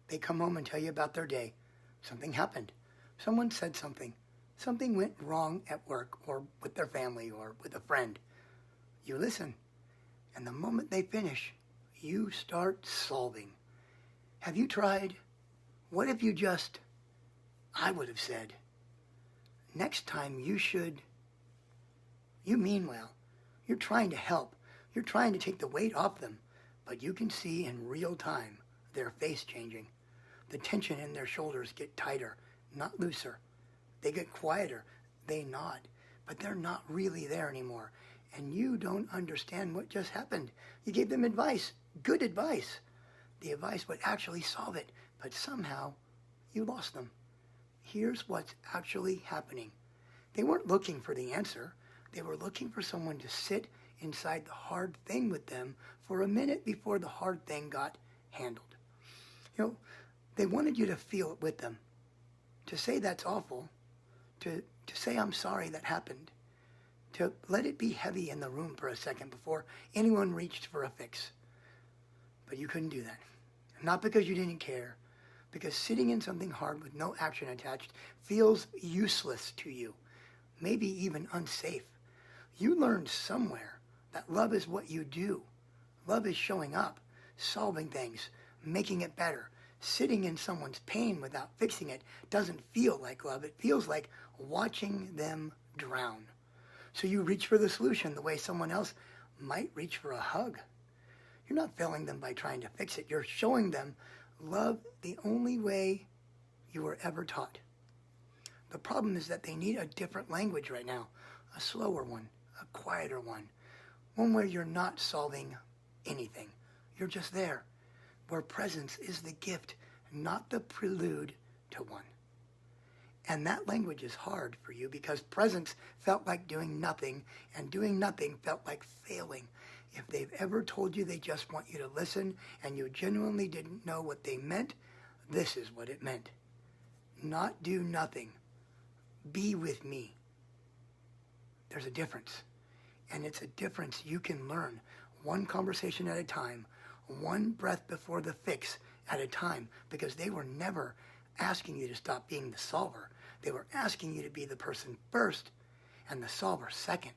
They come home and tell you about their day. Something happened. Someone said something. Something went wrong at work or with their family or with a friend. You listen, and the moment they finish, you start solving. Have you tried? What if you just, I would have said, next time you should, you mean well. You're trying to help. You're trying to take the weight off them, but you can see in real time their face changing. The tension in their shoulders get tighter, not looser. They get quieter. They nod, but they're not really there anymore. And you don't understand what just happened. You gave them advice, good advice. The advice would actually solve it, but somehow you lost them. Here's what's actually happening. They weren't looking for the answer. They were looking for someone to sit inside the hard thing with them for a minute before the hard thing got handled. They wanted you to feel it with them, to say that's awful, to say I'm sorry that happened, to let it be heavy in the room for a second before anyone reached for a fix. But you couldn't do that. Not because you didn't care, because sitting in something hard with no action attached feels useless to you, maybe even unsafe. You learned somewhere that love is what you do. Love is showing up, solving things, making it better. Sitting in someone's pain without fixing it doesn't feel like love. It feels like watching them drown. So you reach for the solution the way someone else might reach for a hug. You're not failing them by trying to fix it. You're showing them love the only way you were ever taught. The problem is that they need a different language right now, a slower one, a quieter one where you're not solving anything. You're just there, where presence is the gift, not the prelude to one. And that language is hard for you because presence felt like doing nothing, and doing nothing felt like failing. If they've ever told you they just want you to listen and you genuinely didn't know what they meant, this is what it meant. Not do nothing. Be with me. There's a difference. And it's a difference you can learn one conversation at a time, one breath before the fix at a time, because they were never asking you to stop being the solver. They were asking you to be the person first and the solver second.